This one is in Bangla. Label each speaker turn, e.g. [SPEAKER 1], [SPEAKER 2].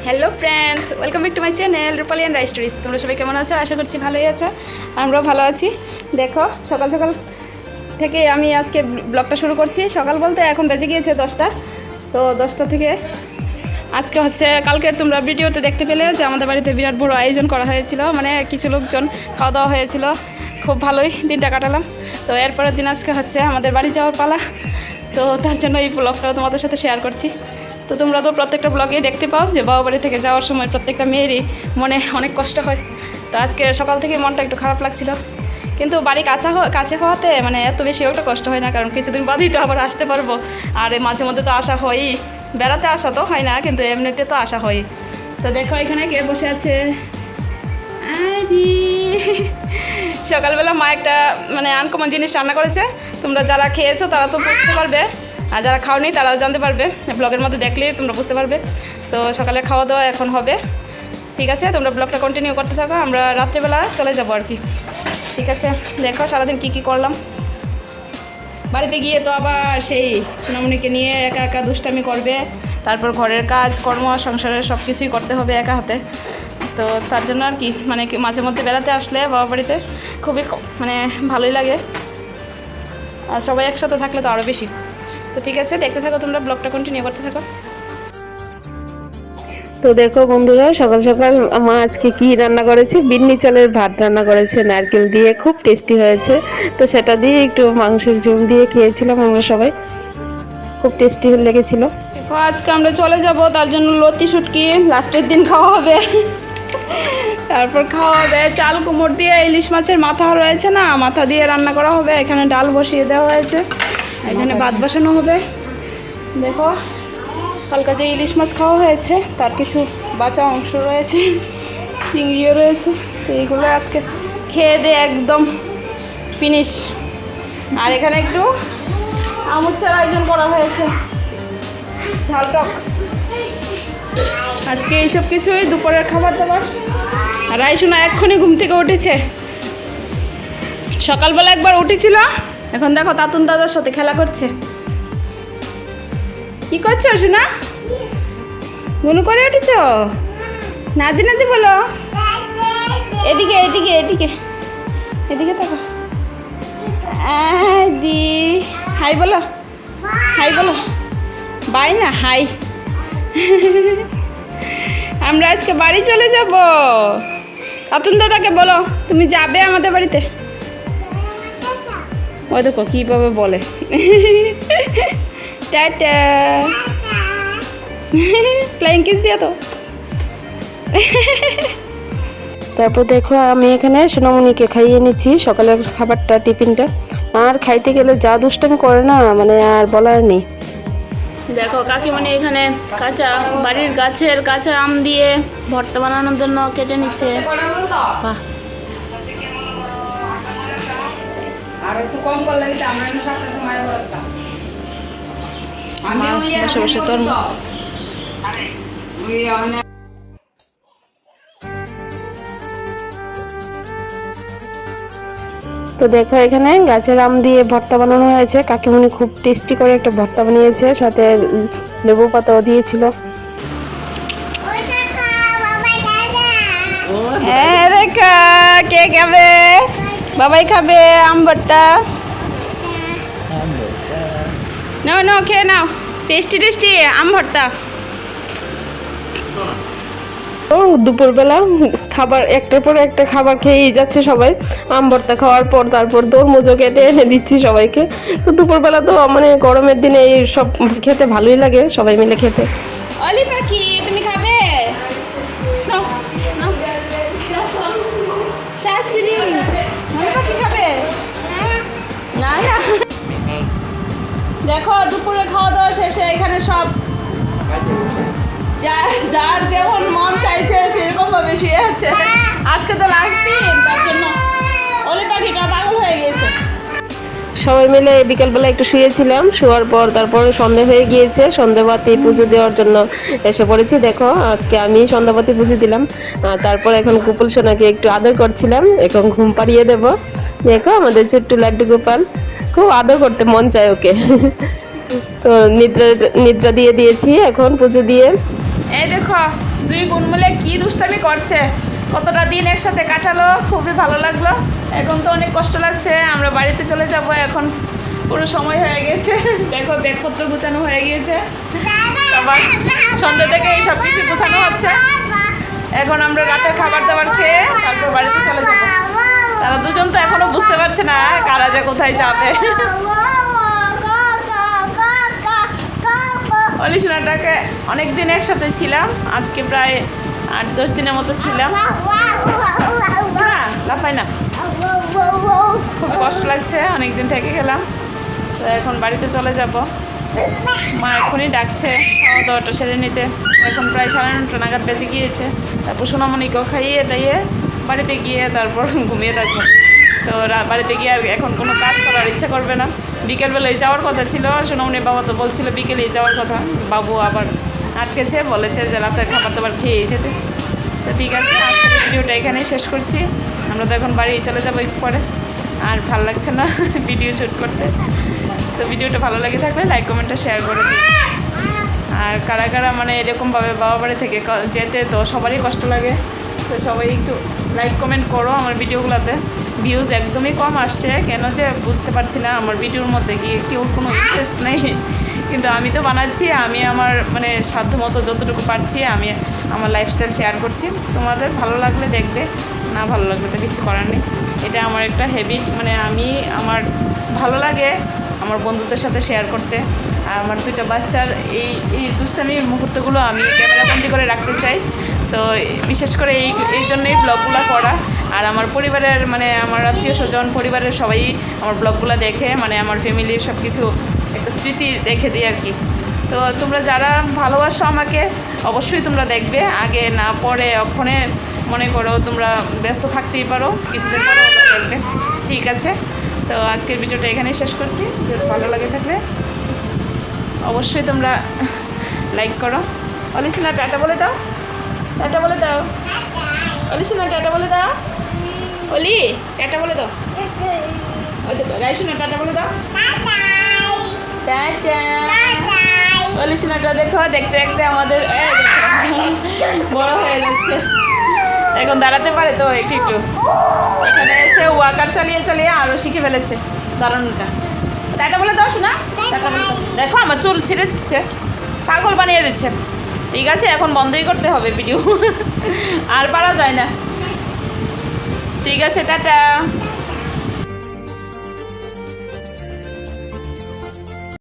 [SPEAKER 1] Hello friends, welcome back to my channel Rupali and rice stories. তোমরা সবাই কেমন আছো? আশা করছি ভালোই আছো, আমরাও ভালো আছি। দেখো, সকাল সকাল থেকে আমি আজকে ব্লগটা শুরু করছি। সকাল বলতে এখন বেজে গিয়েছে 10টা। তো 10টা থেকে আজকে হচ্ছে, কালকে তোমরা ভিডিওতে দেখতে পেলে যে আমাদের বাড়িতে বিরাট বড় আয়োজন করা হয়েছিল, মানে কিছু লোকজন খাওয়া দাওয়া হয়েছিল, খুব ভালোই দিনটা কাটালাম। তো এরপরের দিন আজকে হচ্ছে আমাদের বাড়ি যাওয়ার পালা। তো তার জন্য এই ব্লগটাও তোমাদের সাথে শেয়ার করছি। তো তোমরা তো প্রত্যেকটা ব্লগে দেখতে পাও যে বাবা বাড়ি থেকে যাওয়ার সময় প্রত্যেকটা মেয়েরই মনে অনেক কষ্ট হয়। তো আজকে সকাল থেকে মনটা একটু খারাপ লাগছিল, কিন্তু বাড়ি কাছে হওয়াতে মানে এত বেশি একটা কষ্ট হয় না, কারণ কিছুদিন বাদেই তো আবার আসতে পারবো। আর মাঝে মধ্যে তো আসা হয়ই, বেড়াতে আসা তো হয় না, কিন্তু এমনিতে তো আসা হয়। তো দেখো এখানে কে বসে আছে। সকালবেলা মা একটা মানে আনকমন জিনিস রান্না করেছে। তোমরা যারা খেয়েছো তারা তো বুঝতে পারবে, আর যারা খাওনি তারাও জানতে পারবে, ব্লগের মধ্যে দেখলেই তোমরা বুঝতে পারবে। তো সকালে খাওয়া দাওয়া এখন হবে, ঠিক আছে? তোমরা ব্লগটা কন্টিনিউ করতে থাকো, আমরা রাত্রেবেলা চলে যাবো আর কি, ঠিক আছে? দেখো সারাদিন কী করলাম। বাড়িতে গিয়ে তো আবার সেই সোনামণিকে নিয়ে একা একা দুষ্টামি করবে, তারপর ঘরের কাজ কর্ম সংসারের সব কিছুই করতে হবে একা হাতে। তো তার জন্য আর কি, মানে মাঝে মধ্যে বেড়াতে আসলে বাবা বাড়িতে খুবই মানে ভালোই লাগে, আর সবাই একসাথে থাকলে তো আরও বেশি। তো ঠিক আছে, দেখতে থাকো, তোমরা ব্লগটা কন্টিনিউ করতে থাকো।
[SPEAKER 2] তো দেখো বন্ধুরা, সকাল সকাল মা আজকে কি রান্না করেছে, বিন্নি চালের ভাত রান্না করেছে নারকেল দিয়ে, খুব টেস্টি হয়েছে। তো সেটা দিয়ে একটু মাংসের ঝোল দিয়ে খেয়েছিলাম আমরা সবাই, খুব টেস্টি লেগেছিল।
[SPEAKER 1] দেখো আজকে আমরা চলে যাব, তার জন্য লতি শুটকি লাস্টের দিন খাওয়া হবে। তারপর খাওয়া হবে চাল কুমড় দিয়ে, ইলিশ মাছের মাথা রয়েছে না, মাথা দিয়ে রান্না করা হবে। এখানে ডাল বসিয়ে দেওয়া হয়েছে, এখানে ভাত বসানো হবে। দেখো কালকে যে ইলিশ মাছ খাওয়া হয়েছে তার কিছু বাঁচা অংশ রয়েছে, চিংড়িও রয়েছে। তো এইগুলো আজকে খেয়ে দিয়ে একদম ফিনিশ। আর এখানে একটু আমুচ্ছার আয়োজন করা হয়েছে, ঝালটক। আজকে এইসব কিছুই দুপুরের খাবার দাবার। আর রাইসুনা এক্ষুনি ঘুম থেকে উঠেছে, সকালবেলা একবার উঠেছিল, এখন দেখো তাতুন দাদার সাথে খেলা করছে। কি করছো সোনা? গুনু করে উঠেছ? নাজি নাজি বলো, এদিকে এদিকে এদিকে এদিকে দেখো। দি হাই বলো, হাই বলো, বাই না হাই। আমরা আজকে বাড়ি চলে যাব। তাতুন দাদাকে বলো তুমি যাবে আমাদের বাড়িতে। ওই দেখো কীভাবে বলে। টাটা, ফ্লাইং কিস দিয়া তো।
[SPEAKER 2] তারপর দেখো আমি এখানে সোনামণিকে খাইয়ে নিচ্ছি সকালের খাবারটা, টিফিনটা। আর খাইতে গেলে যা দুষ্টামি করে না, মানে আর বলার নেই।
[SPEAKER 1] দেখো কাকিমণি এখানে কাঁচা বাড়ির গাছের কাঁচা আম দিয়ে ভর্তা বানানোর জন্য কেটে নিচ্ছে। বাহ, বসে বসে তরমুজ।
[SPEAKER 2] তো দেখো এখানে গাছের আম দিয়ে ভর্তা বানানো হয়েছে, কাকিমণি খুব টেস্টি করে একটা ভর্তা বানিয়েছে, সাথে লেবু পাতাও দিয়েছিল।
[SPEAKER 1] দেখা কে খাবে? বাবাই খাবে আম ভর্তা। নাও নাও খেয়ে নাও, টেস্টি টেস্টি আম ভর্তা।
[SPEAKER 2] ও দুপুরবেলা খাবার একটার পর একটা খাবার খেয়েই যাচ্ছে সবাই। আম ভর্তা খাওয়ার পর তারপর তরমুজও কেটে এনে দিচ্ছি সবাইকে। তো দুপুরবেলা তো মানে গরমের দিনে এই সব খেতে ভালোই লাগে, সবাই মিলে খেতে।
[SPEAKER 1] অলি পাখি তুমি খাবে? চাচি অলি পাখি খাবে না? না দেখো দুপুরে খাওয়া দাওয়া শেষে এখানে সব যার যেমন মন চাইছে সেরকম ভাবে শুয়ে আছে। আজকে তো লাস্ট দিন, তার জন্য অলি পাখিটা পাগল হয়ে গিয়েছে।
[SPEAKER 2] সবাই মিলে বিকেলবেলা একটু শুয়েছিলাম, শোয়ার পর তারপর সন্ধে হয়ে গিয়েছে, সন্ধ্যাবাতি পুজো দেওয়ার জন্য এসে পড়েছি। দেখো আজকে আমি সন্ধ্যাবাতি পুজো দিলাম, তারপর এখন গোপাল সোনাকে একটু আদর করছিলাম, এখন ঘুম পাড়িয়ে দেব। দেখো আমাদের ছোট্ট লাড্ডু গোপাল, খুব আদর করতে মন চায় ওকে। তো নিদ্রা নিদ্রা দিয়ে দিয়েছি এখন পুজো দিয়ে।
[SPEAKER 1] এই দেখো দুই বোন মিলে কি দুষ্টামি করছে, কতটা দিন একসাথে কাটালো, খুবই ভালো লাগলো। এখন তো অনেক কষ্ট লাগছে, আমরা বাড়িতে চলে যাব এখন, পুরো সময় হয়ে গেছে। দেখো ব্যাগপত্র গুছানো হয়ে গিয়েছে, আবার সন্ধ্যা থেকে এই সব কিছু গুছানো হচ্ছে। এখন আমরা রাতের খাবার দাবার খেয়ে তারপর বাড়িতে চলে যাবো। তারা দুজন তো এখনো বুঝতে পারছে না কারা যে কোথায় যাবে। অলিশনাটাকে অনেকদিন একসাথে ছিলাম, আজকে প্রায় 8-10 দিনের মতো ছিলাম। না লাফাই না, খুব কষ্ট লাগছে, অনেকদিন থেকে গেলাম। তো এখন বাড়িতে চলে যাব। মা এখনই ডাকছে খাওয়া দাওয়াটা সেরে নিতে। এখন প্রায় 9:30 নাগাদ বেজে গিয়েছে। তারপর সোনামণিকেও খাইয়ে দাইয়ে বাড়িতে গিয়ে তারপর ঘুমিয়ে থাকবো। তো বাড়িতে গিয়ে আর এখন কোনো কাজ করার ইচ্ছা করবে না। বিকেলবেলায় যাওয়ার কথা ছিল, সোনামণির বাবা তো বলছিল বিকেলেই যাওয়ার কথা, বাবু আবার আটকেছে, বলেছে যে রাতের খাবার দাবার খেয়েই যেতে। তো ঠিক আছে, আজকের ভিডিওটা এখানেই শেষ করছি। আমরা তো এখন বাড়ি চলে যাবো একটু পরে, আর ভালো লাগছে না ভিডিও শ্যুট করতে। তো ভিডিওটা ভালো লাগে থাকলে লাইক কমেন্টটা শেয়ার করে দিন। আর কারা কারা মানে এরকমভাবে বাবা বাড়ি থেকে যেতে তো সবারই কষ্ট লাগে, তো সবাই একটু লাইক কমেন্ট করো। আমার ভিডিওগুলোতে ভিউজ একদমই কম আসছে, কেন যে বুঝতে পারছি না। আমার ভিডিওর মধ্যে কি কেউ কোনো ইন্টারেস্ট নেই, কিন্তু আমি তো বানাচ্ছি, আমি আমার মানে সাধ্য মতো যতটুকু পারছি আমি আমার লাইফস্টাইল শেয়ার করছি। তোমাদের ভালো লাগলে দেখবে, না ভালো লাগলে তো কিছু করার নেই। এটা আমার একটা হ্যাবিট, মানে আমি আমার ভালো লাগে আমার বন্ধুদের সাথে শেয়ার করতে। আর আমার 2টা বাচ্চার এই দুষ্টামির মুহূর্তগুলো আমি ক্যামেরাবন্দি করে রাখতে চাই। তো বিশেষ করে এই জন্যই ব্লগগুলো করা। আর আমার পরিবারের মানে আমার আত্মীয় স্বজন পরিবারের সবাই আমার ব্লগগুলো দেখে, মানে আমার ফ্যামিলির সব কিছু একটা স্মৃতি রেখে দিই আর কি। তো তোমরা যারা ভালোবাসো আমাকে অবশ্যই তোমরা দেখবে, আগে না পরে ওখানে মনে করো তোমরা ব্যস্ত থাকতেই পারো, কিছুদিন পরে দেখবে। ঠিক আছে, তো আজকের ভিডিওটা এখানেই শেষ করছি। যদি ভালো লাগে থাকলে অবশ্যই তোমরা লাইক করো। অলিশনা টাটা বলে দাও, টাটা বলে দাও। অলিশনা টাটা বলে দাও, অলি টাটা বলে দাও। রাইসুনা টাটা বলে দাও, টাটা। অলিশনাটা দেখো দেখতে দেখতে আমাদের বড় হয়ে যাচ্ছে, এখন দাঁড়াতে পারে তো একটু একটু। এখানে এসে ওয়াকার চালিয়ে চালিয়ে আরও শিখে ফেলেছে দাঁড়ানোটা। টাটা বলে দাও শোনা, টাটা বলে দাও। দেখো আমার চুল ছিঁড়ে দিচ্ছে, পাগল বানিয়ে দিচ্ছে। ঠিক আছে, এখন বন্ধই করতে হবে ভিডিও, আর পারা যায় না। ঠিক আছে, টাটা।